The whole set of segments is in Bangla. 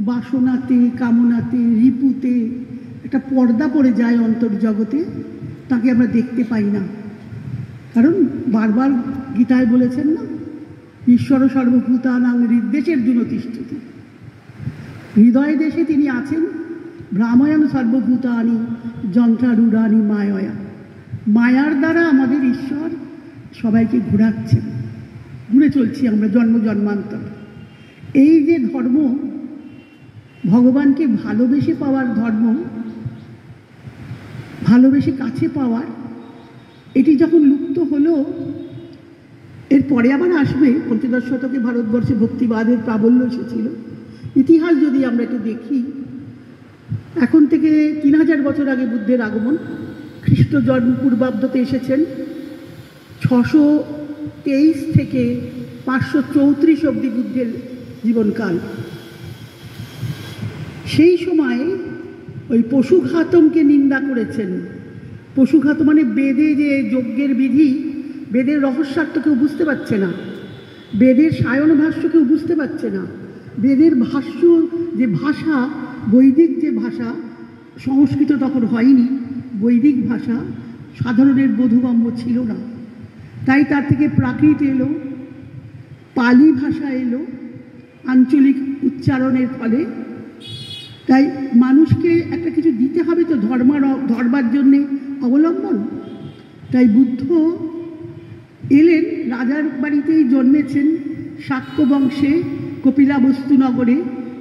বাসনাতে, কামনাতে, রিপুতে একটা পর্দা পড়ে যায় অন্তর্জগতে, তাকে আমরা দেখতে পাই না। কারণ বারবার গীতায় বলেছেন না, ঈশ্বর সর্বভূতানাং হৃদ্দেশের জন্য তিষ্ঠতি, হৃদয় দেশে তিনি আছেন। ভ্রাময়ণ সর্বভূতানি যন্ত্রারূঢ়ানি মায়য়া, মায়ার দ্বারা আমাদের ঈশ্বর সবাইকে ঘোরাচ্ছেন, ঘুরে চলছি আমরা জন্ম জন্মান্তর। এই যে ধর্ম, ভগবানকে ভালোবেসে পাওয়ার ধর্ম, ভালোবেসে কাছে পাওয়ার, এটি যখন লুপ্ত হলো, এরপরে আবার আসবে। পঞ্চদশ শতকে ভারতবর্ষে ভক্তিবাদের প্রাবল্য এসেছিল। ইতিহাস যদি আমরা একটু দেখি, এখন থেকে 3000 বছর আগে বুদ্ধের আগমন, খ্রিস্ট জন্ম পূর্বাব্দতে এসেছেন 623 থেকে 534 অবধি বুদ্ধের জীবনকাল। সেই সময় ওই পশুঘাতমকে নিন্দা করেছেন। পশুঘাত মানে বেদে যে যজ্ঞের বিধি, বেদের রহস্যার্থ কেউ বুঝতে পারছে না, বেদের সায়ন ভাষ্য কেউ বুঝতে পারছে না, বেদের ভাষ্য যে ভাষা, বৈদিক যে ভাষা, সংস্কৃত তখন হয়নি, বৈদিক ভাষা সাধারণের বোধগম্য ছিল না। তাই তার থেকে প্রাকৃত এলো, পালি ভাষা এলো আঞ্চলিক উচ্চারণের ফলে। তাই মানুষকে একটা কিছু দিতে হবে তো ধর্মার জন্যে অবলম্বন। তাই বুদ্ধ এলেন, রাজার বাড়িতেই জন্মেছেন, শাক্য বংশে কপিলাবস্তু নগরে।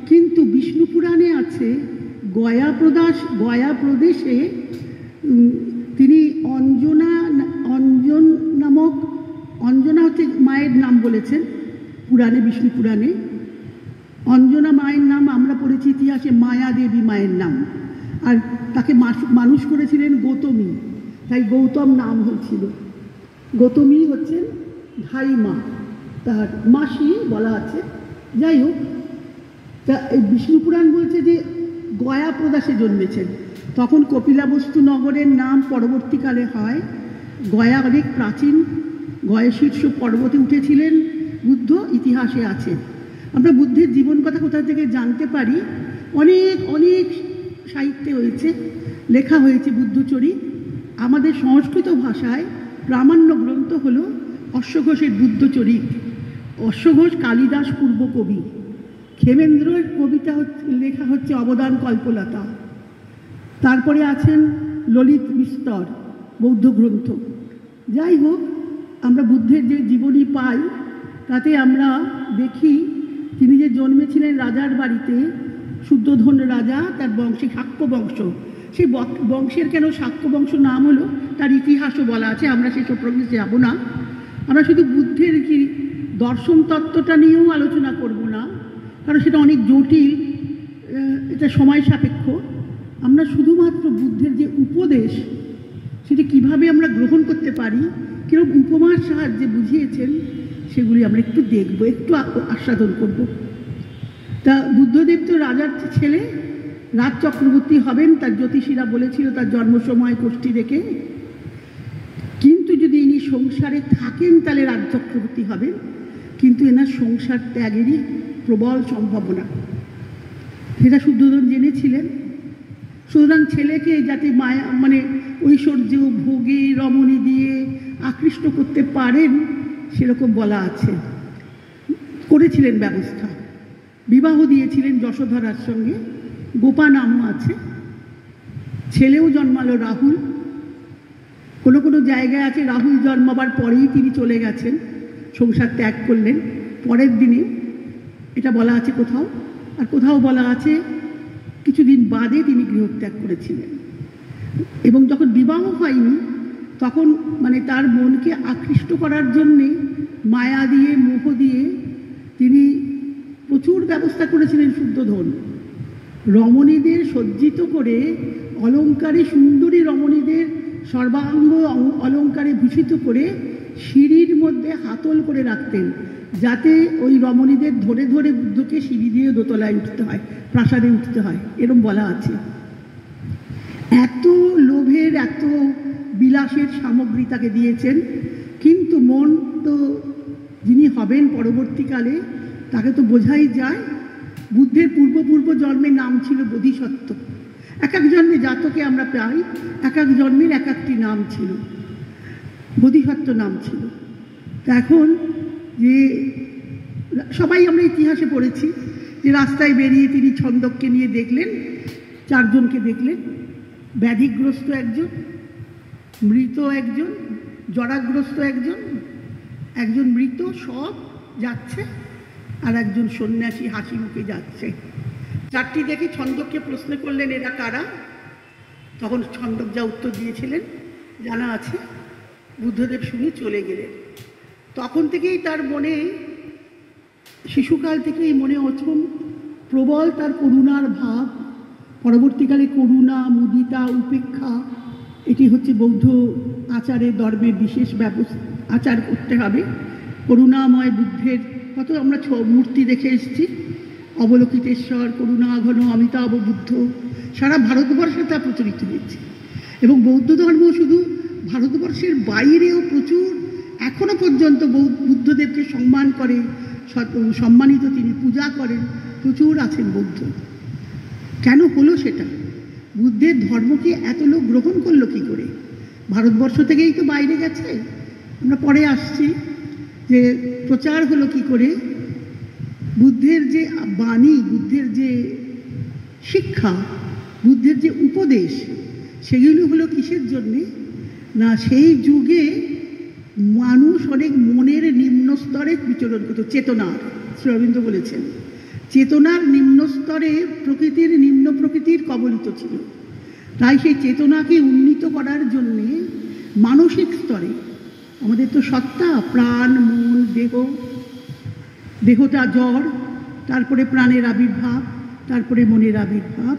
কিন্তু বিষ্ণু পুরাণে আছে গয়া প্রদেশে তিনি অঞ্জনা হচ্ছে মায়ের নাম বলেছেন পুরাণে, বিষ্ণু পুরাণে অঞ্জনা মায়ের নাম আমরা পড়েছি ইতিহাসে মায়া দেবী মায়ের নাম। আর তাকে মানুষ করেছিলেন গৌতমী, তাই গৌতম নাম হয়েছিল। গৌতমী হচ্ছেন ধাই মা, তার মাসি বলা আছে। যাই হোক, তা এই বিষ্ণু পুরাণ বলছে যে গয়া প্রদেশে জন্মেছেন। তখন কপিলাবস্তু নগরের নাম পরবর্তীকালে হয় গয়া। অনেক প্রাচীন, গয়শীর্ষ পর্বতে উঠেছিলেন বুদ্ধ, ইতিহাসে আছে। আমরা বুদ্ধের জীবন কথা কোথা থেকে জানতে পারি? অনেক অনেক সাহিত্যে হয়েছে, লেখা হয়েছে বুদ্ধচরিত। আমাদের সংস্কৃত ভাষায় প্রামাণ্য গ্রন্থ হল অশ্বঘোষের বুদ্ধচরিত। অশ্বঘোষ কালিদাস পূর্ব কবি, ক্ষেমেন্দ্রের কবিতা লেখা হচ্ছে অবদান কল্পলতা। তারপরে আছেন ললিত বিস্তর বৌদ্ধ গ্রন্থ। যাই হোক, আমরা বুদ্ধের যে জীবনী পাই তাতে আমরা দেখি তিনি যে জন্মেছিলেন রাজার বাড়িতে, শুদ্ধোধন রাজা, তার বংশে শাক্য বংশ। সেই বংশের কেন শাক্য বংশ নাম হলো তার ইতিহাসও বলা আছে, আমরা সেসব প্রসঙ্গে যাব না। আমরা শুধু বুদ্ধের কি দর্শন তত্ত্বটা নিয়েও আলোচনা করব না, কারণ সেটা অনেক জটিল, এটা সময় সাপেক্ষ। আমরা শুধুমাত্র বুদ্ধের যে উপদেশ সেটা কিভাবে আমরা গ্রহণ করতে পারি, কিরকম উপমার সাহায্যে বুঝিয়েছেন, সেগুলি আমরা একটু দেখব, একটু আস্বাদন করব। তা বুদ্ধদেব তো রাজার ছেলে, রাজ চক্রবর্তী হবেন, তার জ্যোতিষীরা বলেছিল তার জন্ম সময় কোষ্ঠী দেখে। কিন্তু যদি ইনি সংসারে থাকেন তাহলে রাজ চক্রবর্তী হবেন, কিন্তু এনার সংসার ত্যাগেরই প্রবল সম্ভাবনা, সেটা শুদ্ধোধন জেনেছিলেন। সুতরাং ছেলেকে যাতে মায়া মানে ঐশ্বর্য ভোগে রমণী দিয়ে আকৃষ্ট করতে পারেন সেরকম বলা আছে, করেছিলেন ব্যবস্থা। বিবাহ দিয়েছিলেন যশোধরার সঙ্গে, গোপা নামও আছে। ছেলেও জন্মালো রাহুল। কোনো কোনো জায়গায় আছে রাহুল জন্মাবার পরেই তিনি চলে গেছেন, সংসার ত্যাগ করলেন পরের দিনে, এটা বলা আছে কোথাও। আর কোথাও বলা আছে কিছুদিন বাদে তিনি গৃহত্যাগ করেছিলেন। এবং যখন বিবাহ হয়নি তখন মানে তার মনকে আকৃষ্ট করার জন্যে মায়া দিয়ে, মোহ দিয়ে তিনি প্রচুর ব্যবস্থা করেছিলেন শুদ্ধোধন। রমণীদের সজ্জিত করে, অলঙ্কারে সুন্দরী রমণীদের সর্বাঙ্গ অলঙ্কারে ভূষিত করে সিঁড়ির মধ্যে হাতল করে রাখতেন, যাতে ওই রমণীদের ধরে ধরে বুদ্ধকে সিঁড়ি দিয়ে দোতলায় উঠতে হয়, প্রাসাদে উঠতে হয়, এরম বলা আছে। এত লোভের, এত বিলাসের সামগ্রী তাকে দিয়েছেন। কিন্তু মন তো যিনি হবেন পরবর্তীকালে, তাকে তো বোঝাই যায় বুদ্ধের পূর্ব জন্মের নাম ছিল বোধিসত্ত্ব। এক এক জন্মে জাতকে আমরা পাই, এক এক জন্মের এক একটি নাম ছিল, বোধিসত্ত্ব নাম ছিল। তা এখন যে সবাই আমরা ইতিহাসে পড়েছি যে রাস্তায় বেরিয়ে তিনি ছন্দককে নিয়ে দেখলেন, চারজনকে দেখলেন, ব্যাধিগ্রস্ত একজন, মৃত একজন, জরাগ্রস্ত একজন, একজন মৃত, সব যাচ্ছে, আর একজন সন্ন্যাসী হাসি মুখে যাচ্ছে। চারটি দেখে ছন্দককে প্রশ্ন করলেন এরা কারা? তখন ছন্দক যা উত্তর দিয়েছিলেন জানা আছে। বুদ্ধদেব শুনে চলে গেলেন। তখন থেকেই তার মনে, শিশুকাল থেকেই মনে অথম প্রবল তার করুণার ভাব। পরবর্তীকালে করুণা, মুদিতা, উপেক্ষা, এটি হচ্ছে বৌদ্ধ আচারের ধর্মের বিশেষ আচার করতে হবে। করুণাময় বুদ্ধের কত আমরা মূর্তি দেখে এসেছি, অবলোকিতেশ্বর, করুণাঘন, অমিতাভ বুদ্ধ, সারা ভারতবর্ষে তা প্রচলিত হয়েছে। এবং বৌদ্ধ ধর্ম শুধু ভারতবর্ষের বাইরেও প্রচুর এখনো পর্যন্ত বুদ্ধদেবকে সম্মান করে, সম্মানিত তিনি পূজা করেন, প্রচুর আছেন বৌদ্ধ। কেন হলো সেটা? বুদ্ধের ধর্মকে এত লোক গ্রহণ করলো কি করে? ভারতবর্ষ থেকেই তো বাইরে গেছে। আমরা পরে আসছি যে প্রচার হলো কি করে। বুদ্ধের যে বাণী, বুদ্ধের যে শিক্ষা, বুদ্ধের যে উপদেশ, সেগুলো হলো কিসের জন্যে? না, সেই যুগে মানুষ অনেক মনের নিম্ন স্তরে বিচরণ করত, চেতনার, শ্রী অরবিন্দ বলেছেন চেতনার নিম্ন স্তরে প্রকৃতির, নিম্ন প্রকৃতির কবলিত ছিল। তাই সেই চেতনাকে উন্নীত করার জন্যে মানসিক স্তরে, আমাদের তো সত্তা, প্রাণ, মন, দেহটা জড়, তারপরে প্রাণের আবির্ভাব, তারপরে মনের আবির্ভাব,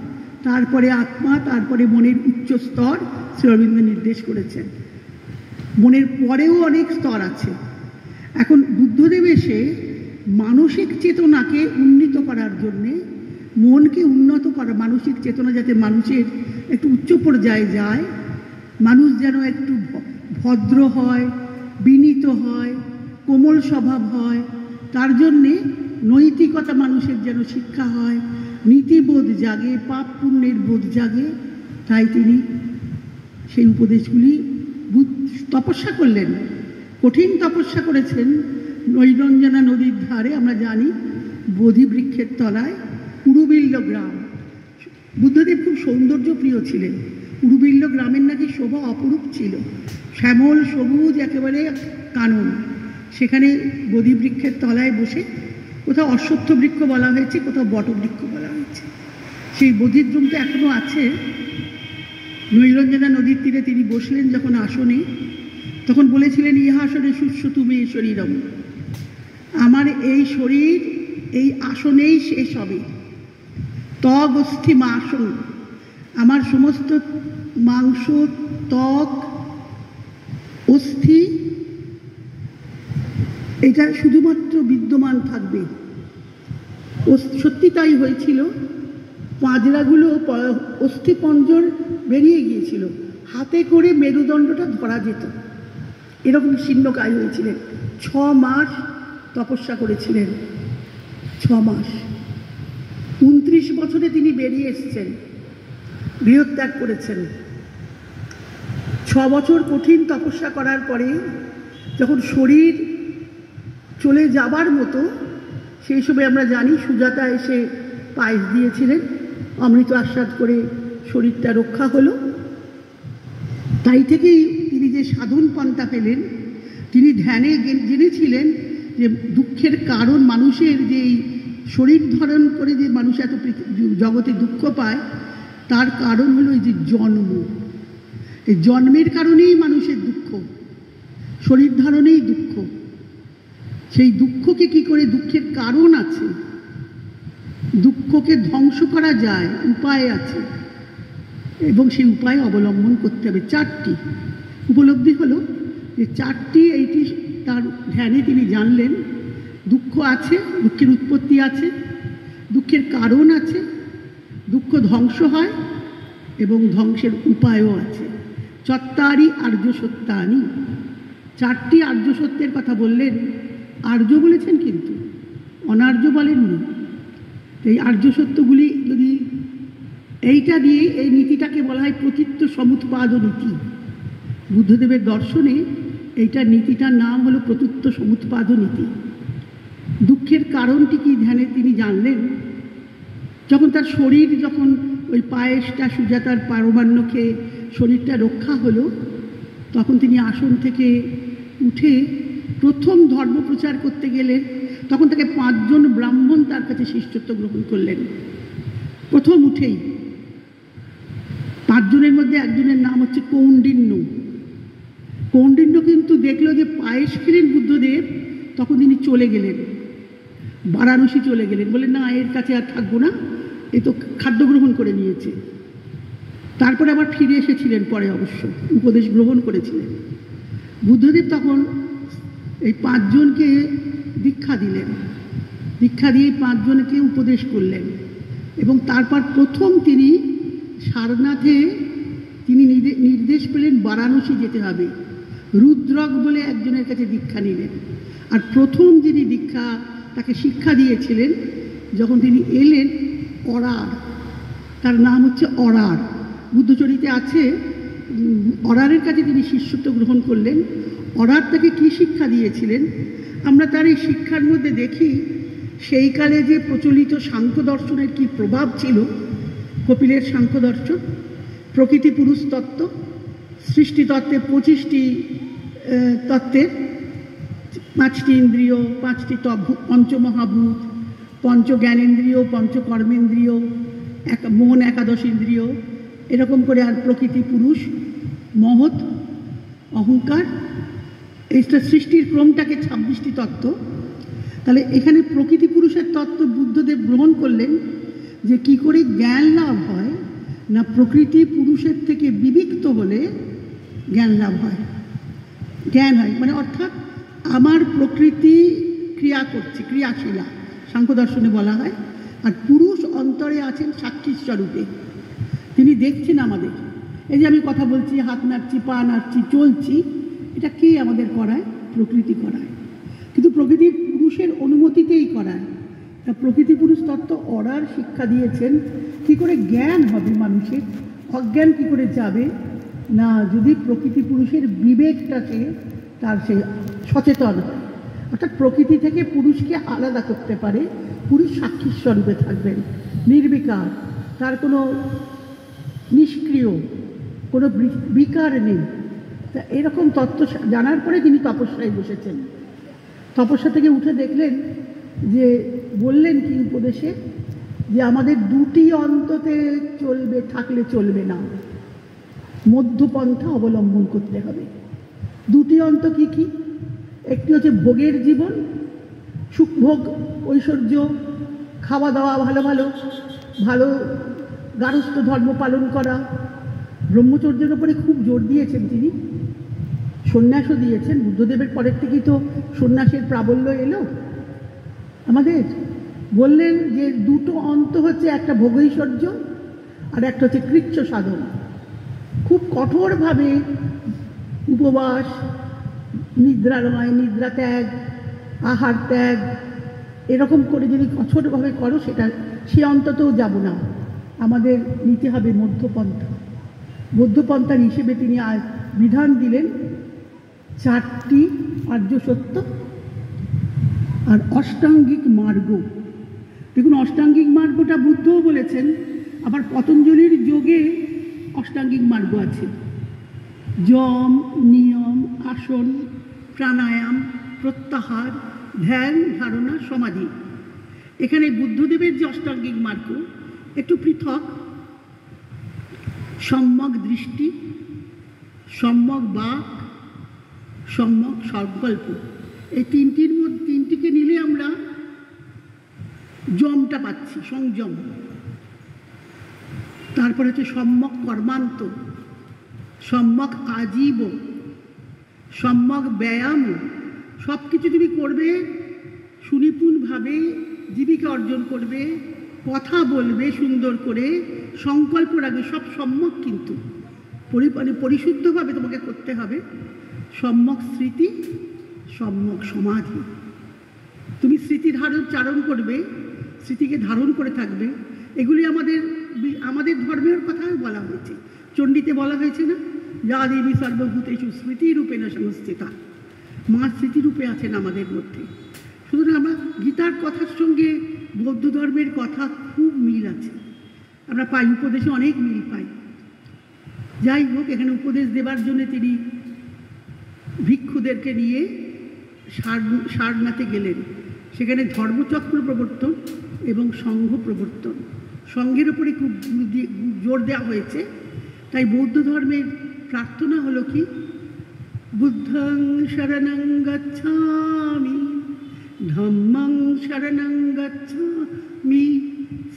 তারপরে আত্মা, তারপরে মনের উচ্চ স্তর শ্রী অরবিন্দ নির্দেশ করেছেন। মনের পরেও অনেক স্তর আছে। এখন বুদ্ধদেব এসে মানসিক চেতনাকে উন্নীত করার জন্যে, মনকে উন্নত করা, মানসিক চেতনা যাতে মানুষের একটু উচ্চ পর্যায়ে যায়, মানুষ যেন একটু ভদ্র হয়, বিনীত হয়, কোমল স্বভাব হয়, তার জন্যে নৈতিকতা মানুষের যেন শিক্ষা হয়, নীতিবোধ জাগে, পাপ পুণ্যের বোধ জাগে। তাই তিনি সেই উপদেশগুলি তপস্যা করলেন, কঠিন তপস্যা করেছেন। নৈরঞ্জনা নদীর ধারে আমরা জানি বোধি বৃক্ষের তলায় উরুবিল্ল গ্রাম। বুদ্ধদেব খুব সৌন্দর্য প্রিয় ছিলেন। উরুবিল্ল গ্রামের নাকি শোভা অপরূপ ছিল, শ্যামল সবুজ একেবারে কানন। সেখানে বোধি বৃক্ষের তলায় বসে, কোথাও অশ্বত্থ বৃক্ষ বলা হয়েছে, কোথাও বটবৃক্ষ বলা হয়েছে, সেই বোধিদ্রুমটা এখনো আছে। নৈরঞ্জনা নদীর তীরে তিনি বসলেন যখন আসনে, তখন বলেছিলেন ইহা আসনে সুস্য তুমি শরীরম, আমার এই শরীর এই আসনেই শেষ হবে। ত্বক অস্থি মাসন, আমার সমস্ত মাংস, ত্বক, অস্থি, এটা শুধুমাত্র বিদ্যমান থাকবে। সত্যি তাই হয়েছিল। পাঁজরাগুলো, অস্থিপঞ্জর বেরিয়ে গিয়েছিল, হাতে করে মেরুদণ্ডটা ধরা যেত, এরকম শীর্ণকায় হয়েছিলেন। 6 মাস তপস্যা করেছিলেন, 6 মাস। 29 বছরে তিনি বেরিয়ে এসেছেন, গৃহত্যাগ করেছেন। 6 বছর কঠিন তপস্যা করার পরে যখন শরীর চলে যাবার মতো, সেই সময় আমরা জানি সুজাতা এসে পায়েস দিয়েছিলেন, অমৃত আস্বাদ করে শরীরটা রক্ষা হলো। তাই থেকেই তিনি যে সাধন পন্থা পেলেন, তিনি ধ্যানে জেনেছিলেন যে দুঃখের কারণ, মানুষের যে শরীর ধারণ করে যে মানুষ এত জগতে দুঃখ পায়, তার কারণ হলো এই যে জন্ম। এই জন্মের কারণেই মানুষের দুঃখ, শরীর ধারণেই দুঃখ। সেই দুঃখকে কি করে, দুঃখের কারণ আছে, দুঃখকে ধ্বংস করা যায়, উপায় আছে, এবং সেই উপায় অবলম্বন করতে হবে। 4টি উপলব্ধি হলো যে 4টি, এইটি তার ধ্যানে তিনি জানলেন। দুঃখ আছে, দুঃখের উৎপত্তি আছে, দুঃখের কারণ আছে, দুঃখ ধ্বংস হয় এবং ধ্বংসের উপায়ও আছে। চত্বারি আর্য সত্যানি, 4টি আর্য সত্যের কথা বললেন। আর্য বলেছেন কিন্তু, অনার্য বলেননি। এই আর্য সত্যগুলি যদি এইটা দিয়ে এই নীতিটাকে বলা হয় প্রতীত্ব সমুৎপাদ নীতি। বুদ্ধদেবের দর্শনে এইটা নীতিটার নাম হলো প্রতীত্ব সমুৎপাদ নীতি। দুঃখের কারণটি কি ধ্যানে তিনি জানলেন, যখন তার শরীর যখন ওই পায়েসটা সুজাতার পারমান্ন খেয়ে শরীরটা রক্ষা হলো, তখন তিনি আসন থেকে উঠে প্রথম ধর্ম প্রচার করতে গেলেন। তখন তাকে 5 জন ব্রাহ্মণ তার কাছে শিষ্যত্ব গ্রহণ করলেন প্রথম উঠেই। 5 জনের মধ্যে একজনের নাম হচ্ছে কৌণ্ডিন্য। কৌণ্ডিন্য কিন্তু দেখলো যে পায়েস খেলেন বুদ্ধদেব, তখন তিনি চলে গেলেন, বারাণসী চলে গেলেন। বলে না, এর কাছে আর থাকবো না, এ তো খাদ্য গ্রহণ করে নিয়েছে। তারপরে আবার ফিরে এসেছিলেন পরে, অবশ্য উপদেশ গ্রহণ করেছিলেন। বুদ্ধদেব তখন এই 5 জনকে দীক্ষা দিলেন, দীক্ষা দিয়ে 5 জনকে উপদেশ করলেন। এবং তারপর প্রথম তিনি সারনাথে তিনি নির্দেশ পেলেন বারাণসী যেতে হবে। রুদ্রক বলে একজনের কাছে দীক্ষা নিলেন। আর প্রথম যিনি দীক্ষা তাকে শিক্ষা দিয়েছিলেন যখন তিনি এলেন, অরার, তার নাম হচ্ছে অরার। বুদ্ধচরিতে আছে, অরারের কাছে তিনি শিষ্যত্ব গ্রহণ করলেন। অরার তাকে কী শিক্ষা দিয়েছিলেন আমরা তার এই শিক্ষার মধ্যে দেখি। সেই কালে যে প্রচলিত সাংখ্য দর্শনের কী প্রভাব ছিল, কপিলের সাংখ্য দর্শন, প্রকৃতি পুরুষ তত্ত্ব, সৃষ্টিতত্ত্বে 25টি তত্ত্বের 5টি ইন্দ্রিয়, 5টি পঞ্চমহাভূত, পঞ্চজ্ঞানেন্দ্রিয়, পঞ্চকর্মেন্দ্রিয়, মন 11 ইন্দ্রিয়, এরকম করে। আর প্রকৃতি পুরুষ, মহৎ, অহংকার, এইটা সৃষ্টির ক্রমটাকে 26টি তত্ত্ব। তাহলে এখানে প্রকৃতি পুরুষের তত্ত্ব বুদ্ধদেব গ্রহণ করলেন যে কি করে জ্ঞান লাভ হয় না, প্রকৃতি পুরুষের থেকে বিবিক্ত হলে জ্ঞান লাভ হয়, জ্ঞান হয়। মানে অর্থাৎ আমার প্রকৃতি ক্রিয়া করছে, ক্রিয়াশীলা সাংখ্য দর্শনে বলা হয়। আর পুরুষ অন্তরে আছেন সাক্ষী স্বরূপে, তিনি দেখছেন আমাদের। এই যে আমি কথা বলছি, হাত নাড়ছি, পা নাড়ছি, চলছি, এটা কে আমাদের করায়? প্রকৃতি করায়। কিন্তু প্রকৃতি পুরুষের অনুমতিতেই করায়। তা প্রকৃতি পুরুষ তত্ত্ব অরার শিক্ষা দিয়েছেন কী করে জ্ঞান হবে মানুষের, অজ্ঞান কী করে যাবে না, যদি প্রকৃতি পুরুষের বিবেকটাকে তার সে সচেতন হয়। অর্থাৎ প্রকৃতি থেকে পুরুষকে আলাদা করতে পারে। পুরুষ সাক্ষী স্বরূপে থাকবেন, নির্বিকার, তার কোনো নিষ্ক্রিয়, কোনো বিকার নেই। তা এরকম তত্ত্ব জানার পরে তিনি তপস্যায় বসেছেন। তপস্যা থেকে উঠে দেখলেন যে, বললেন কি উপদেশে, যে আমাদের 2টি অন্ততে চলবে, থাকলে চলবে না, মধ্যপন্থা অবলম্বন করতে হবে। 2টি অন্ত কি কি? একটি হচ্ছে ভোগের জীবন, সুখভোগ, ঐশ্বর্য, খাওয়া দাওয়া, ভালো ভালো ভালো গারস্থ ধর্ম পালন করা। ব্রহ্মচর্যের উপরে খুব জোর দিয়েছেন তিনি, সন্ন্যাসও দিয়েছেন। বুদ্ধদেবের পরের থেকেই তো সন্ন্যাসের প্রাবল্য এলো আমাদের। বললেন যে 2টো অন্ত হচ্ছে, একটা ভোগৈশ্বর্য আর একটা হচ্ছে কৃচ্ছ সাধন। খুব কঠোরভাবে উপবাস, নিদ্রা নয়, নিদ্রা ত্যাগ, আহার ত্যাগ, এরকম করে যদি কঠোরভাবে করো, সেটা সে অন্ততেও যাব না। আমাদের নিতে হবে মধ্যপন্থা। মধ্যপন্থার হিসেবে তিনি আজ বিধান দিলেন 4টি আর্য সত্য আর অষ্টাঙ্গিক মার্গ। দেখুন, অষ্টাঙ্গিক মার্গটা বুদ্ধও বলেছেন, আবার পতঞ্জলির যোগে অষ্টাঙ্গিক মার্গ আছে। যম, নিয়ম, আসন, প্রাণায়াম, প্রত্যাহার, ধ্যান, ধারণা, সমাধি। এখানে বুদ্ধদেবের যে অষ্টাঙ্গিক মার্গ একটু পৃথক। সম্যক দৃষ্টি, সম্যক বাক, সম্যক সংকল্প, এই 3টির মধ্যে 3টিকে নিলে আমরা যমটা পাচ্ছি, সংযম। তারপরে হচ্ছে সম্যক কর্মান্ত, সম্যক আজীব, সম্যক ব্যায়াম। সব কিছু তুমি করবে, সুনিপুণভাবে জীবিকা অর্জন করবে, কথা বলবে সুন্দর করে, সংকল্প রাখবে, সব সম্যক কিন্তু পরিশুদ্ধভাবে তোমাকে করতে হবে। সম্যক স্মৃতি, সম্যক সমাধি। তুমি স্মৃতিধারণ চারণ করবে, স্মৃতিকে ধারণ করে থাকবে, এগুলি আমাদের আমাদের ধর্মের কথাও বলা হয়েছে। চণ্ডীতে বলা হয়েছে না, যা দেবী সর্বভূতেষু স্মৃতিরূপেণ সংস্থিতা, মা স্মৃতিরূপে আছেন আমাদের মধ্যে। সুতরাং আমরা গীতার কথার সঙ্গে বৌদ্ধ ধর্মের কথা খুব মিল আছে, আমরা পাই, উপদেশে অনেক মিল পাই। যাই হোক, এখানে উপদেশ দেবার জন্য তিনি ভিক্ষুদেরকে নিয়ে সারনাথে গেলেন। সেখানে ধর্মচক্র প্রবর্তন এবং সংঘ প্রবর্তন, সংঘের উপরে খুব জোর দেওয়া হয়েছে। তাই বৌদ্ধ ধর্মের প্রার্থনা হলো কি, বুদ্ধং শরণং গচ্ছামি, ধম্মং শরণং গচ্ছামি,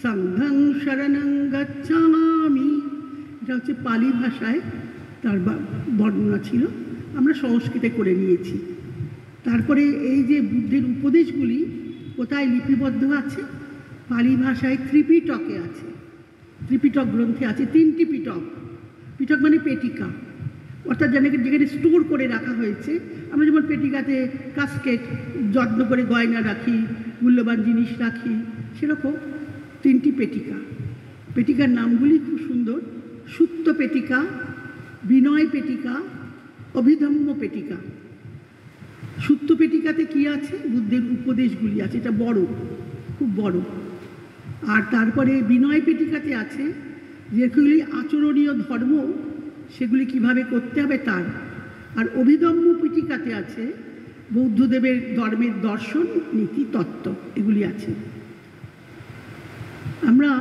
সংঘং শরণং গচ্ছামি। এটা হচ্ছে পালি ভাষায় তার বর্ণনা ছিল, আমরা সংস্কৃতে করে নিয়েছি। তারপরে এই যে বুদ্ধের উপদেশগুলি কোথায় লিপিবদ্ধ আছে, পালি ভাষায় ত্রিপিটকে আছে, ত্রিপিটক গ্রন্থে আছে। 3টি পিটক, পিটক মানে পেটিকা, অর্থাৎ যেখানে স্টোর করে রাখা হয়েছে। আমরা যেমন পেটিকাতে কাস্কেট, যত্ন করে গয়না রাখি, মূল্যবান জিনিস রাখি, সেরকম 3টি পেটিকা। পেটিকার নামগুলি খুব সুন্দর, সুত্ত পেটিকা, বিনয় পেটিকা, অভিধম্ম পেটিকা। সুত্ত পেটিকাতে কি আছে, বুদ্ধের উপদেশগুলি আছে, এটা বড়, খুব বড়। আর তারপরে বিনয় পেটিকাতে আছে যেগুলি আচরণীয় ধর্ম, সেগুলি কিভাবে করতে হবে তার। আর অভিধম্ম পেটিকাতে আছে বৌদ্ধদেবের ধর্মের দর্শন, নীতি, তত্ত্ব, এগুলি আছে। আমরা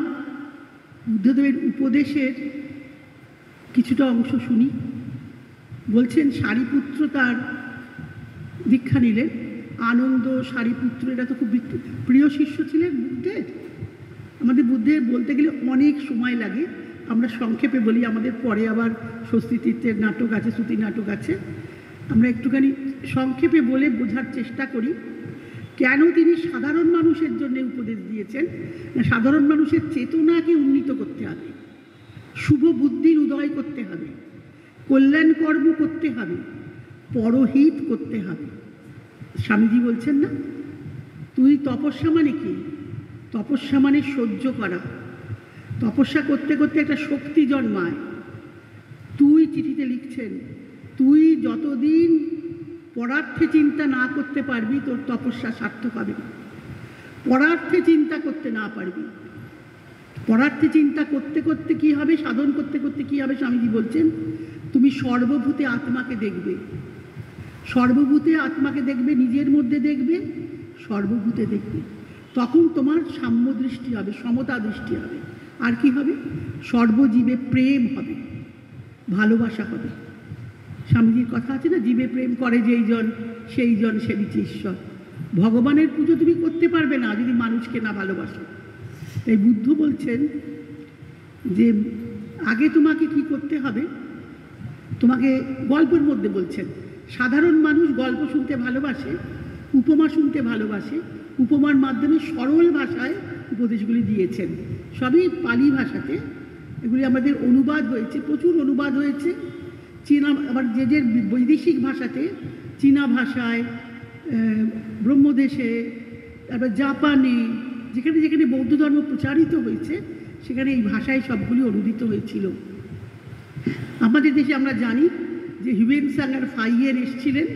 বুদ্ধদেবের উপদেশের কিছুটা অংশ শুনি। বলছেন সারিপুত্র তার দীক্ষা নিলেন, আনন্দ সারিপুত্র, এরা তো খুব প্রিয় শিষ্য ছিলেন বুদ্ধের। আমাদের বুদ্ধের বলতে গেলে অনেক সময় লাগে, আমরা সংক্ষেপে বলি, আমাদের পরে আবার ষষ্ঠী তীর্থের নাটক আছে, শ্রুতি নাটক আছে, আমরা একটুখানি সংক্ষেপে বলে বোঝার চেষ্টা করি। কেন তিনি সাধারণ মানুষের জন্য উপদেশ দিয়েছেন, না সাধারণ মানুষের চেতনাকে উন্নীত করতে হবে, শুভ বুদ্ধির উদয় করতে হবে, কল্যাণ কর্ম করতে হবে, পরহিত করতে হবে। স্বামীজি বলছেন না, তুই তপস্যা মানে কি, তপস্যা মানে সহ্য করা, তপস্যা করতে করতে একটা শক্তি জন্মায়। তুই চিঠিতে লিখছেন, তুই যতদিন পরার্থে চিন্তা না করতে পারবি তোর তপস্যা সার্থক হবে না। পরার্থে চিন্তা করতে না পারবি, পরার্থে চিন্তা করতে করতে কি হবে, সাধন করতে করতে কি হবে, স্বামীজি বলছেন তুমি সর্বভূতে আত্মাকে দেখবে, সর্বভূতে আত্মাকে দেখবে, নিজের মধ্যে দেখবে, সর্বভূতে দেখবে, তখন তোমার সাম্য দৃষ্টি হবে, সমতা দৃষ্টি হবে। আর কি হবে, সর্বজীবে প্রেম হবে, ভালোবাসা হবে। স্বামীজির কথা আছে না, জীবে প্রেম করে যেই জন সেই জন সেবিছে ঈশ্বর। ভগবানের পুজো তুমি করতে পারবে না যদি মানুষকে না ভালোবাসো। তাই বুদ্ধ বলছেন যে আগে তোমাকে কি করতে হবে, তোমাকে গল্পের মধ্যে বলছেন, সাধারণ মানুষ গল্প শুনতে ভালোবাসে, উপমা শুনতে ভালোবাসে, উপমার মাধ্যমে সরল ভাষায় উপদেশগুলি দিয়েছেন, সবই পালি ভাষাতে। এগুলি আমাদের অনুবাদ হয়েছে, প্রচুর অনুবাদ হয়েছে চীনা, আবার যে যে বৈদেশিক ভাষাতে, চীনা ভাষায়, ব্রহ্মদেশে, তারপর জাপানে, যেখানে যেখানে বৌদ্ধ ধর্ম প্রচারিত হয়েছে সেখানে এই ভাষায় সবগুলি অনুদিত হয়েছিল। আমাদের দেশে আমরা জানি যে হিউয়েনসাং আর ফাইয়ের এসেছিলেন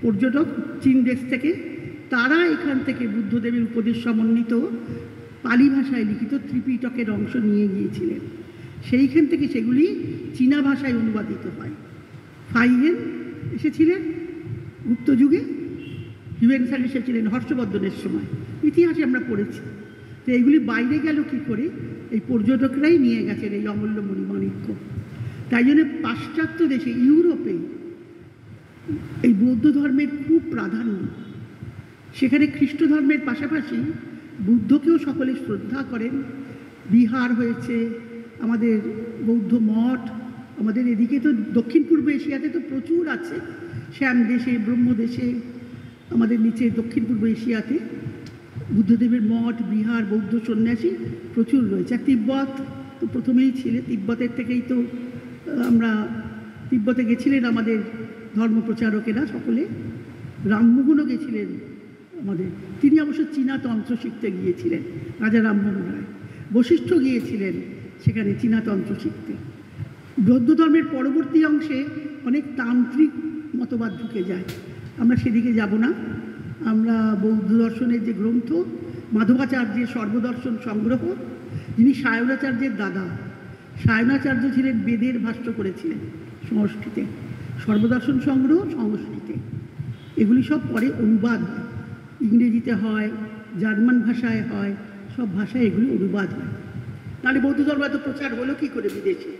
পর্যটক চীন দেশ থেকে, তারা এখান থেকে বুদ্ধদেবের উপদেশ সমন্বিত পালি ভাষায় লিখিত ত্রিপিটকের অংশ নিয়ে গিয়েছিলেন। সেইখান থেকে সেগুলি চীনা ভাষায় অনুবাদিত হয়। ফাইয়েন এসেছিলেন গুপ্ত যুগে, হিউয়েনসাং এসেছিলেন হর্ষবর্ধনের সময়, ইতিহাসে আমরা পড়েছি। তো এইগুলি বাইরে গেল কি করে, এই পর্যটকরাই নিয়ে গেছেন এই অমূল্য মণিমাণিক্য। তাই জন্য পাশ্চাত্য দেশে, ইউরোপে এই বৌদ্ধ ধর্মের খুব প্রাধান্য। সেখানে খ্রিস্ট ধর্মের পাশাপাশি বুদ্ধকেও সকলে শ্রদ্ধা করেন। বিহার হয়েছে, আমাদের বৌদ্ধ মঠ, আমাদের এদিকে তো দক্ষিণ পূর্ব এশিয়াতে তো প্রচুর আছে, শ্যাম দেশে, ব্রহ্মদেশে, আমাদের নিচে দক্ষিণ পূর্ব এশিয়াতে বুদ্ধদেবের মঠ, বিহার, বৌদ্ধ সন্ন্যাসী প্রচুর রয়েছে। আর তিব্বত তো প্রথমেই ছিল, তিব্বতের থেকেই তো আমরা, তিব্বতে গেছিলেন আমাদের ধর্মপ্রচারকেরা সকলে, রামমোহনও গেছিলেন আমাদের তিনি অবশ্য চীনা তন্ত্র শিখতে গিয়েছিলেন, রাজা রামমোহন রায়। বশিষ্ঠ গিয়েছিলেন সেখানে চীনা তন্ত্র শিখতে। বৌদ্ধ ধর্মের পরবর্তী অংশে অনেক তান্ত্রিক মতবাদ ঢুকে যায়, আমরা সেদিকে যাব না। আমরা বৌদ্ধ দর্শনের যে গ্রন্থ মাধবাচার্যের সর্বদর্শন সংগ্রহ, যিনি সায়নাচার্যের দাদা, সায়নাচার্য ছিলেন বেদের ভাষ্য করেছিলেন সংস্কৃতে, সর্বদর্শন সংগ্রহ সংস্কৃতে। এগুলি সব পরে অনুবাদ হয়, ইংরেজিতে হয়, জার্মান ভাষায় হয়, সব ভাষায় এগুলি অনুবাদ হয়। তাহলে বৌদ্ধ ধর্ম এত প্রচার হলো কী করে বিদেশে?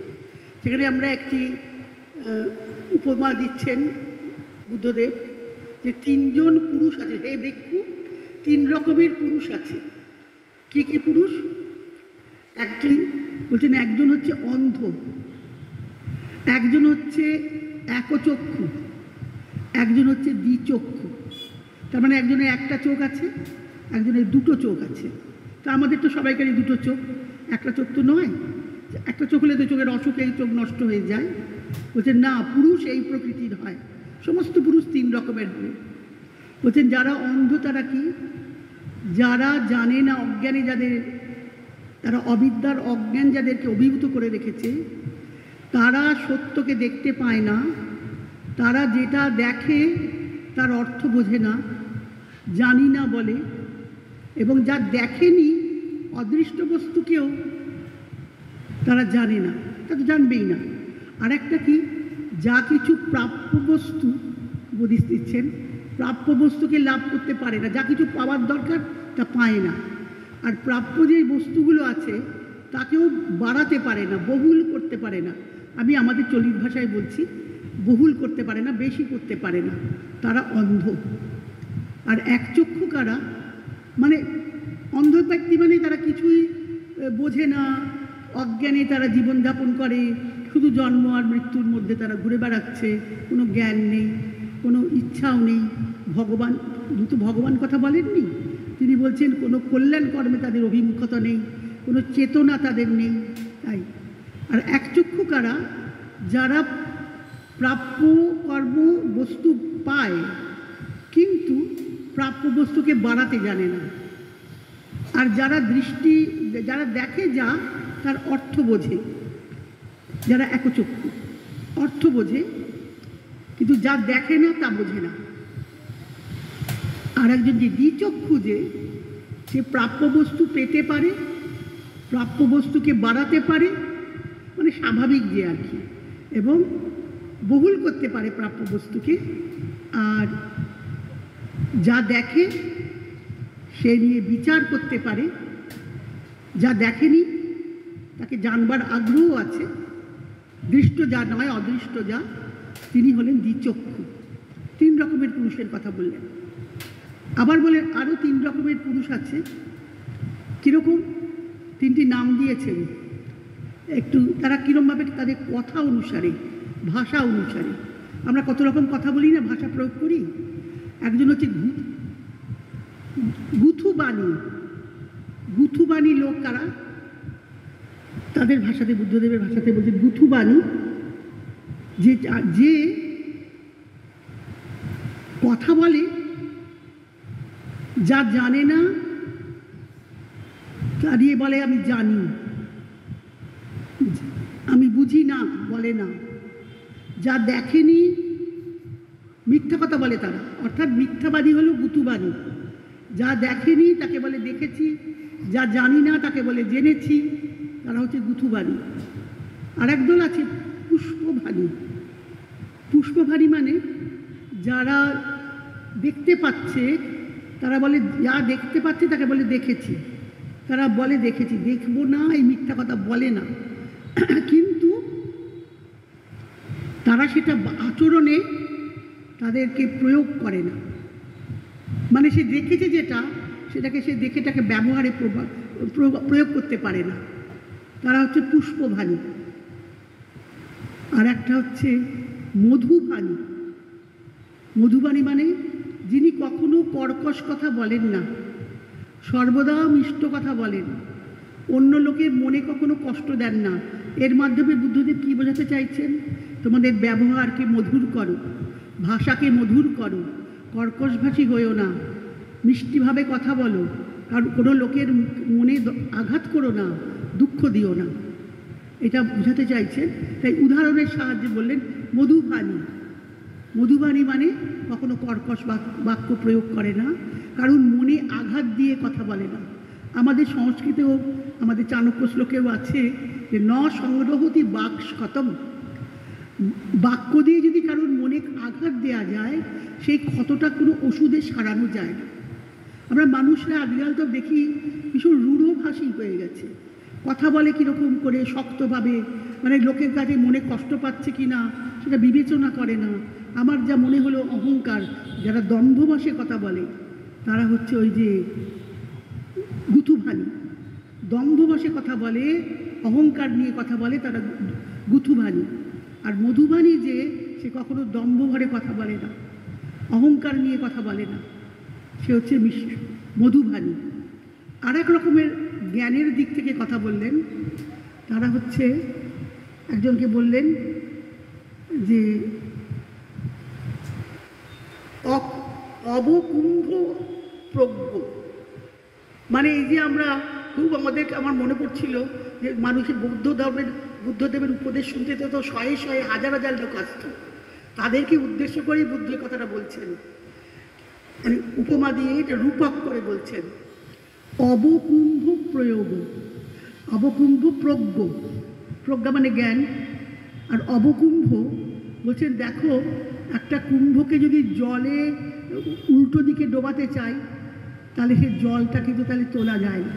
সেখানে আমরা একটি উপমা দিচ্ছেন বুদ্ধদেব, যে তিনজন পুরুষ আছে, হে ভিক্ষু, তিন রকমের পুরুষ আছে। কি কি পুরুষ? একজন বলছেন, একজন হচ্ছে অন্ধ, একজন হচ্ছে একচক্ষু, একজন হচ্ছে দ্বিচক্ষু। তার মানে একজনের একটা চোখ আছে, একজনের দুটো চোখ আছে। তা আমাদের তো সবাইকারই দুটো চোখ, একটা চোখ তো নয়। একটা চোখ হলে তো চোখের অসুখে এই চোখ নষ্ট হয়ে যায়। বলছেন না, পুরুষ এই প্রকৃতির হয়, সমস্ত পুরুষ তিন রকমের হয়। বলছেন যারা অন্ধ তারা কি? যারা জানে না, অজ্ঞানী যাদের, তারা অবিদ্যার অজ্ঞান যাদেরকে অভিভূত করে রেখেছে, তারা সত্যকে দেখতে পায় না, তারা যেটা দেখে তার অর্থ বোঝে না, জানি না বলে, এবং যা দেখেনি অদৃষ্ট বস্তুকেও তারা জানে না, তা তো জানবেই না। আর একটা কি, যা কিছু প্রাপ্য বস্তু উপদেশ দিচ্ছেন, প্রাপ্য বস্তুকে লাভ করতে পারে না, যা কিছু পাওয়ার দরকার তা পায় না। আর প্রাপ্য যে বস্তুগুলো আছে তাকেও বাড়াতে পারে না, বহুল করতে পারে না। আমি আমাদের চলিত ভাষায় বলছি, বহুল করতে পারে না, বেশি করতে পারে না, তারা অন্ধ। আর একচক্ষু কারা? মানে অন্ধ ব্যক্তি মানে তারা কিছুই বোঝে না, অজ্ঞানে তারা জীবনযাপন করে, শুধু জন্ম আর মৃত্যুর মধ্যে তারা ঘুরে বেড়াচ্ছে, কোনো জ্ঞান নেই, কোনো ইচ্ছাও নেই। ভগবান কিন্তু ভগবান কথা বলেননি, তিনি বলছেন কোনো কল্যাণ কর্মে তাদের অভিমুখতা নেই, কোনো চেতনা তাদের নেই। তাই আর একচক্ষু কারা? যারা প্রাপ্য কর্ম বস্তু পায় কিন্তু প্রাপ্য বস্তুকে বাড়াতে জানে না। আর যারা দৃষ্টি, যারা দেখে যা তার অর্থ বোঝে, যারা একচক্ষু অর্থ বোঝে কিন্তু যা দেখে না তা বোঝে না। আর একজন যে দ্বিচক্ষু, যে সে প্রাপ্য বস্তু পেতে পারে, প্রাপ্য বস্তুকে বাড়াতে পারে, মানে স্বাভাবিক যে আর কি, এবং বহুল করতে পারে প্রাপ্য বস্তুকে। আর যা দেখে সে নিয়ে বিচার করতে পারে, যা দেখেনি তাকে জানবার আগ্রহ আছে, দৃষ্ট যা নয় অদৃষ্ট যা, তিনি হলেন দ্বিচক্ষু। তিন রকমের পুরুষের কথা বললেন। আবার বলেন আরও তিন রকমের পুরুষ আছে। কীরকম? তিনটি নাম দিয়েছেন একটু, তারা কীরকমভাবে তাদের কথা অনুসারে, ভাষা অনুসারে। আমরা কত রকম কথা বলি না, ভাষা প্রয়োগ করি। একজন হচ্ছে গুথুবাণী। গুথুবাণী লোক কারা? তাদের ভাষাতে, বুদ্ধদেবের ভাষাতে বলছে গুথুবাণী, যে কথা বলে যা জানে না তা দিয়ে বলে আমি জানি, আমি বুঝি না বলে না, যা দেখেনি মিথ্যা কথা বলে তারা, অর্থাৎ মিথ্যাবাদী হলো গুতুবাণী। যা দেখেনি তাকে বলে দেখেছি, যা জানি না তাকে বলে জেনেছি, তারা হচ্ছে গুথুবাণী। আর একদল আছে পুষ্পভাণী। পুষ্পভাণী মানে যারা দেখতে পাচ্ছে, তারা বলে যা দেখতে পাচ্ছে তাকে বলে দেখেছি, তারা বলে দেখেছি, দেখবো না, এই মিথ্যা কথা বলে না, কিন্তু তারা সেটা আচরণে তাদেরকে প্রয়োগ করে না। মানে সে দেখেছে যেটা, সেটাকে সে দেখেটাকে ব্যবহারে প্রয়োগ করতে পারে না, তারা হচ্ছে পুষ্পভাণী। আর একটা হচ্ছে মধুবাণী। মধুবাণী মানে যিনি কখনো কর্কশ কথা বলেন না, সর্বদা মিষ্ট কথা বলেন, অন্য লোকের মনে কখনো কষ্ট দেন না। এর মাধ্যমে বুদ্ধদেব কী বোঝাতে চাইছেন? তোমাদের ব্যবহারকে মধুর করো, ভাষাকে মধুর করো, কর্কশভাষী হয়েও না, মিষ্টিভাবে কথা বলো, কারণ কোনো লোকের মনে আঘাত করো না, দুঃখ দিও না, এটা বোঝাতে চাইছেন। তাই উদাহরণের সাহায্যে বললেন মধুবাণী। মধুবাণী মানে কখনো কর্কশ বাক্য প্রয়োগ করে না, কারণ মনে আঘাত দিয়ে কথা বলে না। আমাদের সংস্কৃতেও, আমাদের চাণক্য শ্লোকেও আছে যে ন সংগ্রহতি বাক শতম। বাক্য দিয়ে যদি কারোর মনে আঘাত দেওয়া যায়, সেই ক্ষতটা কোনো ওষুধে সারানো যায় না। আমরা মানুষরা আজকাল তো দেখি ভীষণ রূঢ়ভাষী হয়ে গেছে, কথা বলে কীরকম করে শক্তভাবে, মানে লোকের কাছে মনে কষ্ট পাচ্ছে কি না সেটা বিবেচনা করে না। আমার যা মনে হলো অহংকার, যারা দম্ভভাষে কথা বলে তারা হচ্ছে ওই যে গুথুভানি। দম্ভভাষে কথা বলে, অহংকার নিয়ে কথা বলে, তারা গুথুভানি। আর মধুবাণী যে, সে কখনো দম্ভভরে কথা বলে না, অহংকার নিয়ে কথা বলে না, সে হচ্ছে মধুবাণী। আর এক রকমের জ্ঞানের দিক থেকে কথা বললেন, তারা হচ্ছে, একজনকে বললেন যে অবকুম্ভ প্রজ্ঞ, মানে এই যে আমরা খুব আমার মনে পড়ছিল যে মানুষের বুদ্ধদেবের উপদেশ শুনতে তো শয়ে শয়ে হাজার হাজার লোক আসতো, তাদেরকে উদ্দেশ্য করেই বুদ্ধ কথাটা বলছেন, মানে উপমা দিয়ে এটা রূপক করে বলছেন। অবকুম্ভ প্রয়োগ, অবকুম্ভ প্রজ্ঞ, প্রজ্ঞা মানে জ্ঞান, আর অবকুম্ভ বলছেন দেখো একটা কুম্ভকে যদি জলে উল্টো দিকে ডোবাতে চাই তাহলে সে জলটা কিন্তু তাহলে তোলা যায় না।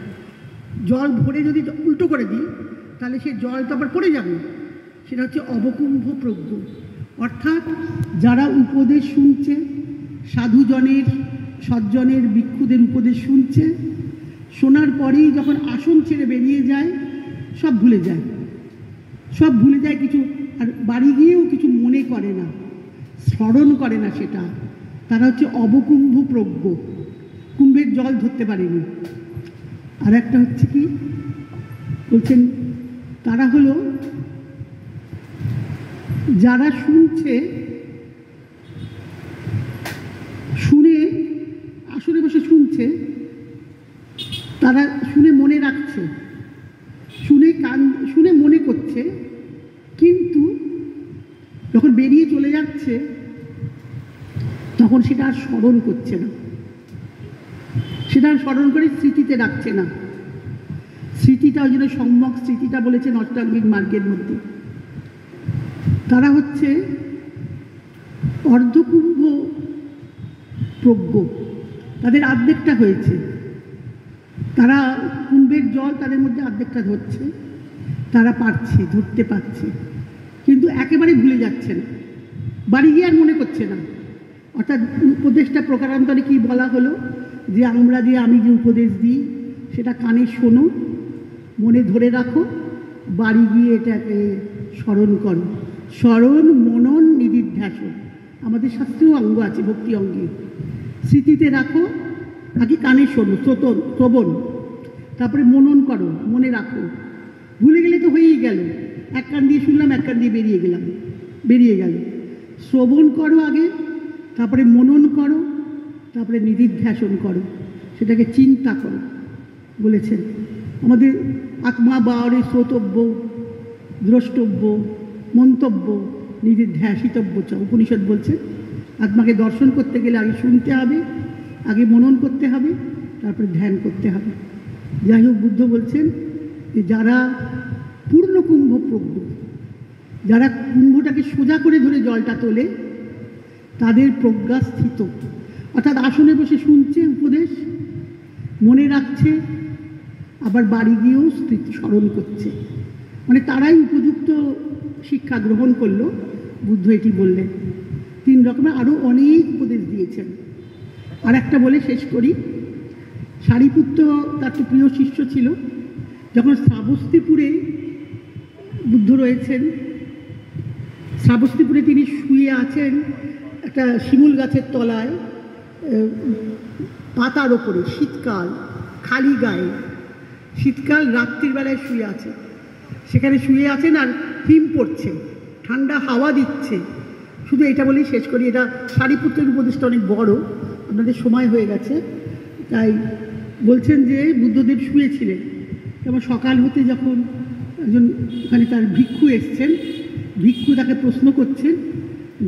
জল ভরে যদি উল্টো করে দিই তাহলে সে জল তো আবার পড়ে যাবে, সেটা হচ্ছে অবকুম্ভ প্রজ্ঞ। অর্থাৎ যারা উপদেশ শুনছে, সাধুজনের, সজ্জনের, ভিক্ষুদের উপদেশ শুনছে, শোনার পরেই যখন আসন ছেড়ে বেরিয়ে যায় সব ভুলে যায়, সব ভুলে যায়, কিছু আর বাড়ি গিয়েও কিছু মনে করে না, স্মরণ করে না সেটা। তারা হচ্ছে অবকুম্ভ প্রজ্ঞ, কুম্ভের জল ধরতে পারেনি। আর একটা হচ্ছে কি বলছেন, তারা হলো যারা শুনছে, শুনে আসলে বসে শুনছে, তারা শুনে মনে রাখছে, শুনে মনে করছে, কিন্তু যখন বেরিয়ে চলে যাচ্ছে তখন সেটা আর স্মরণ করছে না, সেটা আর স্মরণ করে স্মৃতিতে রাখছে না। স্মৃতিটা ওই জন্য সম্যক স্মৃতিটা বলেছেন অষ্টাঙ্গিক মার্গের মধ্যে। তারা হচ্ছে অর্ধকুম্ভ প্রজ্ঞ, তাদের অর্ধেকটা হয়েছে, তারা কুম্ভের জল তাদের মধ্যে অর্ধেকটা ধরছে, তারা পারছে, ধরতে পারছে, কিন্তু একেবারে ভুলে যাচ্ছে না, বাড়ি গিয়ে আর মনে করছে না। অর্থাৎ উপদেশটা প্রকারান্তরে কি বলা হলো, যে আমি যে উপদেশ দিই সেটা কানে শোনো, মনে ধরে রাখো, বাড়ি গিয়ে এটাকে স্মরণ করো। স্মরণ, মনন, নিদিধ্যাসন আমাদের শাস্ত্রেও অঙ্গ আছে, ভক্তি অঙ্গে। স্মৃতিতে রাখো, আগে কানে শোনো, শ্রবণ, তারপরে মনন করো, মনে রাখো। ভুলে গেলে তো হয়েই গেল, এক কান দিয়ে শুনলাম, এক কান দিয়ে বেরিয়ে গেল। শ্রবণ করো আগে, তারপরে মনন করো, তারপরে নিদিধ্যাসন করো, সেটাকে চিন্তা করো বলেছেন। আমাদের আত্মা বাওয়ারে শ্রোতব্য, দ্রষ্টব্য, মন্তব্য, নিদিধ্যাসিতব্য চ। উপনিষদ বলছে আত্মাকে দর্শন করতে গেলে আগে শুনতে হবে, আগে মনন করতে হবে, তারপরে ধ্যান করতে হবে। যাই হোক, বুদ্ধ বলছেন যে যারা পূর্ণ কুম্ভ প্রজ্ঞ, যারা কুম্ভটাকে সোজা করে ধরে জলটা তোলে, তাদের প্রজ্ঞা স্থিত, অর্থাৎ আসনে বসে শুনছে উপদেশ, মনে রাখছে, আবার বাড়ি গিয়েও স্মরণ করছে, মানে তারাই উপযুক্ত শিক্ষা গ্রহণ করলো। বুদ্ধ এটি বললেন। 3 রকমের আরও অনেক উপদেশ দিয়েছেন। আর একটা বলে শেষ করি, সারিপুত্র তার তো প্রিয় শিষ্য ছিল। যখন শ্রাবস্তিপুরে বুদ্ধ রয়েছেন, শ্রাবস্তিপুরে তিনি শুয়ে আছেন একটা শিমুল গাছের তলায়, পাতার ওপরে, শীতকাল, খালি গায়ে, শীতকাল, রাত্রির বেলায় শুয়ে আছে, সেখানে শুয়ে আছেন আর হিম পড়ছে, ঠান্ডা হাওয়া দিচ্ছে। শুধু এটা বলেই শেষ করি, এটা সারিপুত্রের উপদেশটা অনেক বড়, আপনাদের সময় হয়ে গেছে। তাই বলছেন যে বুদ্ধদেব শুয়েছিলেন, এবং সকাল হতে যখন একজন ওখানে তার ভিক্ষু এসছেন, ভিক্ষু তাকে প্রশ্ন করছেন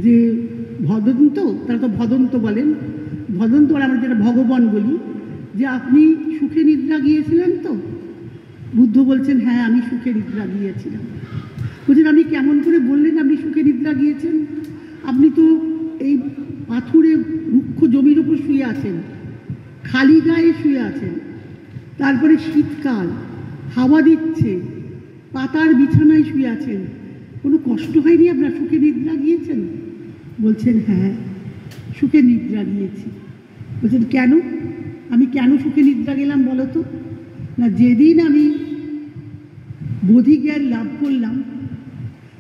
যে ভদন্ত, তারা তো ভদন্ত বলেন, ভদন্ত আর আমরা যেটা ভগবান বলি, যে আপনি সুখে নিদ্রা গিয়েছিলেন তো? বুদ্ধ বলছেন হ্যাঁ, আমি সুখে নিদ্রা গিয়েছিলাম। বলছেন আপনি কেমন করে বললেন আপনি সুখে নিদ্রা গিয়েছেন? আপনি তো এই পাথুরে রুক্ষ জমির ওপর শুয়ে আছেন, খালি গায়ে শুয়ে আছেন, তারপরে শীতকাল, হাওয়া দিচ্ছে, পাতার বিছানায় শুয়ে আছেন, কোনো কষ্ট হয়নি আপনার? সুখে নিদ্রা গিয়েছেন? বলছেন হ্যাঁ, সুখে নিদ্রা গিয়েছি। বলছেন কেন? আমি কেন সুখে নিদ্রা গেলাম বলো তো? না, যেদিন আমি বোধিজ্ঞান লাভ করলাম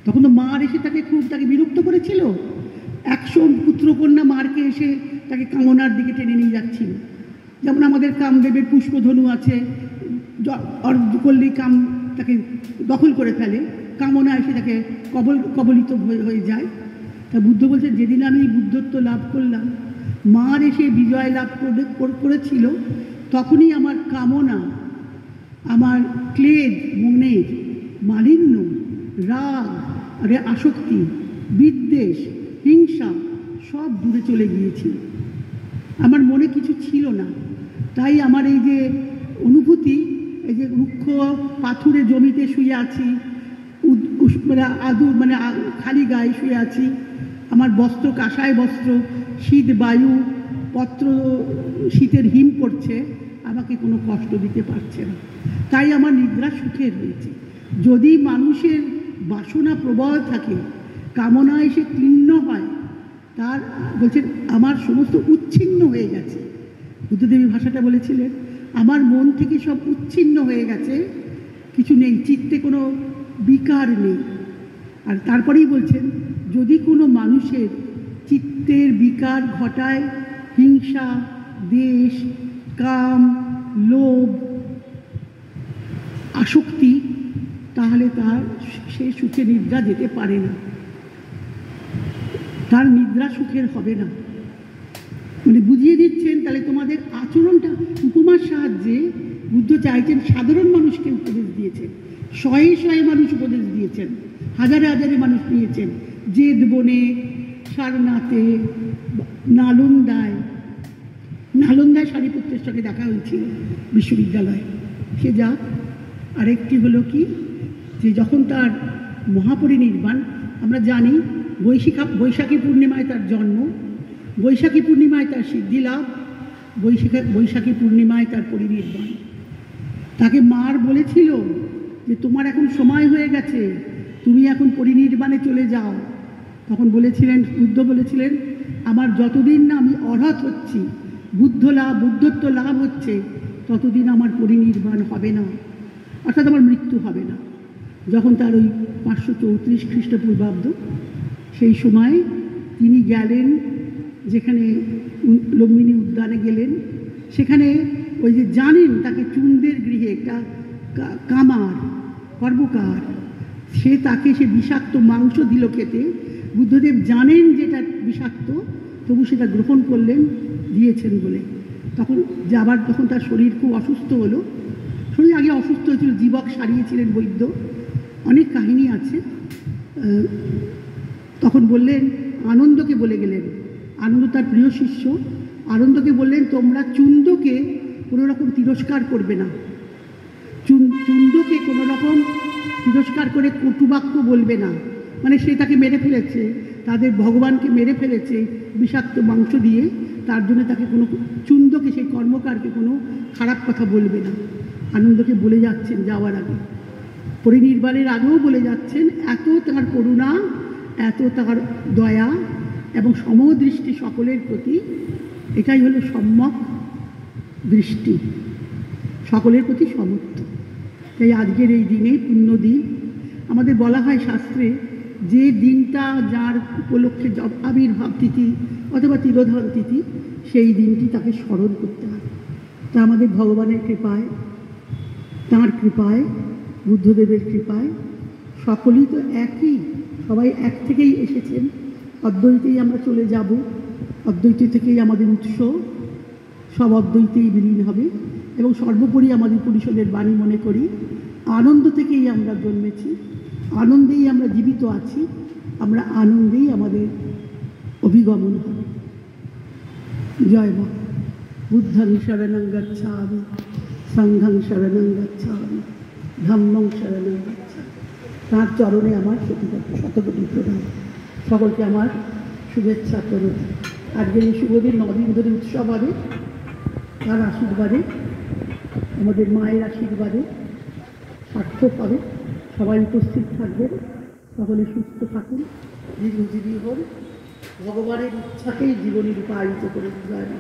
তখন তো মার এসে তাকে বিরক্ত করেছিল। 100 পুত্রকন্যা মারকে এসে তাকে কামনার দিকে টেনে নিয়ে যাচ্ছিল। যেমন আমাদের কামদেবের পুষ্পধনু আছে, অর্ধ করলেই কাম তাকে দখল করে ফেলে, কামনা এসে তাকে কবলিত হয়ে যায়। তা বুদ্ধ বলছেন যেদিন আমি বুদ্ধত্ব লাভ করলাম, মার এসে বিজয় লাভ করেছিল, তখনই আমার কামনা, আমার ক্লেদ, মনের মালিন্য, রাগ, আসক্তি, বিদ্বেষ, হিংসা সব দূরে চলে গিয়েছিল। আমার মনে কিছু ছিল না। তাই আমার এই যে অনুভূতি, এই যে রুক্ষ পাথুরে জমিতে শুয়ে আছি, খালি গায়ে শুয়ে আছি, আমার বস্ত্র কাঁসায় বস্ত্র, শীত বায়ু, পত্র শীতের হিম পড়ছে, আমাকে কোনো কষ্ট দিতে পারছে না। তাই আমার নিদ্রা সুখের হয়েছে। যদি মানুষের বাসনা প্রবল থাকে, কামনা এসে ক্লিন্ন হয়, তার বলছেন আমার সমস্ত উচ্ছিন্ন হয়ে গেছে। বুদ্ধদেবী ভাষাটা বলেছিলেন আমার মন থেকে সব উচ্ছিন্ন হয়ে গেছে, কিছু নেই, চিত্তে কোনো বিকার নেই। আর তারপরেই বলছেন যদি কোনো মানুষের চিত্তের বিকার ঘটায় হিংসা, দ্বেষ, কাম, লোভ, আসক্তি, তাহলে সে সুখে নিদ্রা যেতে পারে না, তার নিদ্রা সুখের হবে না। মানে বুঝিয়ে দিচ্ছেন তাহলে তোমাদের আচরণটা, উপমার সাহায্যে বুদ্ধ চাইছেন, সাধারণ মানুষকে উপদেশ দিয়েছেন, শয়ে শয়ে মানুষ উপদেশ দিয়েছেন, হাজারে হাজারে মানুষ নিয়েছেন। জেদ বনে, সারনাথে, নালন্দায় সারিপুত্রের সঙ্গে দেখা হয়েছিল বিশ্ববিদ্যালয়ে, সে যা। আরেকটি হলো কি, যে যখন তার মহাপরিনির্বাণ, আমরা জানি বৈশাখী পূর্ণিমায় তার জন্ম, বৈশাখী পূর্ণিমায় তার সিদ্ধি লাভ, বৈশাখী পূর্ণিমায় তার পরিনির্বাণ। তাকে মার বলেছিল যে তোমার এখন সময় হয়ে গেছে, তুমি এখন পরিনির্বাণে চলে যাও। তখন বুদ্ধ বলেছিলেন আমার যতদিন না আমি অরহত হচ্ছি, বুদ্ধত্ব লাভ হচ্ছে, ততদিন আমার পরিনির্বাণ হবে না, অর্থাৎ আমার মৃত্যু হবে না। যখন তার ওই 534 খ্রিস্টপূর্বাব্দ, সেই সময় তিনি গেলেন যেখানে লুম্বিনী উদ্যানে গেলেন, সেখানে ওই যে জানেন তাকে চুন্দের গৃহে একটা কামার, কর্মকার, তাকে সে বিষাক্ত মাংস দিল খেতে। বুদ্ধদেব জানেন যেটা বিষাক্ত, তবু সেটা গ্রহণ করলেন, দিয়েছেন বলে। তখন তার শরীর খুব অসুস্থ হলো। শরীর আগে অসুস্থ হয়েছিল, জীবক সারিয়েছিলেন বৈদ্য, অনেক কাহিনী আছে। তখন বললেন, আনন্দকে বলে গেলেন, আনন্দ তার প্রিয় শিষ্য, আনন্দকে বললেন তোমরা চুন্দকে কোনো রকম তিরস্কার করবে না, চুন্দকে কোনো রকম তিরস্কার করে কটুবাক্য বলবে না। মানে সে তাকে মেরে ফেলেছে, তাদের ভগবানকে মেরে ফেলেছে বিষাক্ত মাংস দিয়ে, তার জন্য তাকে কোনো চুন্দকে, সেই কর্মকারকে কোনো খারাপ কথা বলবে না। আনন্দকে বলে যাচ্ছেন যাওয়ার আগে, পরিনির্বাণের আগেও বলে যাচ্ছেন, এত তার করুণা, এত তার দয়া এবং সমদৃষ্টি সকলের প্রতি, এটাই হলো সম্যক দৃষ্টি, সকলের প্রতি সমত্ব। তাই আজকের এই দিনে পুণ্যদিন, আমাদের বলা হয় শাস্ত্রে যে দিনটা যার উপলক্ষে আবির্ভাব তিথি অথবা তিরোধান তিথি, সেই দিনটি তাকে স্মরণ করতে হয়। তা আমাদের ভগবানের কৃপায়, তাঁর কৃপায়, বুদ্ধদেবের কৃপায় সকলেই তো একই, সবাই এক থেকেই এসেছেন, অদ্বৈতেই আমরা চলে যাব, অদ্বৈত থেকেই আমাদের উৎস। সব অদ্বৈতেই বিলীন হবে। এবং সর্বোপরি আমাদের পরিষদের বাণী মনে করি, আনন্দ থেকেই আমরা জন্মেছি, আনন্দেই আমরা জীবিত আছি, আমরা আনন্দেই আমাদের অভিগমন হবে। জয় মা। বুদ্ধং শরণং গচ্ছামি, সংঘং শরণং গচ্ছামি, ধম্মং শরণং গচ্ছামি। তাঁর চরণে আমার শতকোটি প্রণাম। সকলকে আমার শুভেচ্ছা করুন। আজকের এই শুভদিন 9 দিন ধরে উৎসব হবে, তার আশীর্বাদে, আমাদের মায়ের আশীর্বাদে সার্থক হবে। সবাই উপস্থিত থাকবেন, সকলে সুস্থ থাকুন, দীর্ঘজীবী হন, ভগবানের ইচ্ছাকেই জীবনে রূপায়িত করে। জয় মা।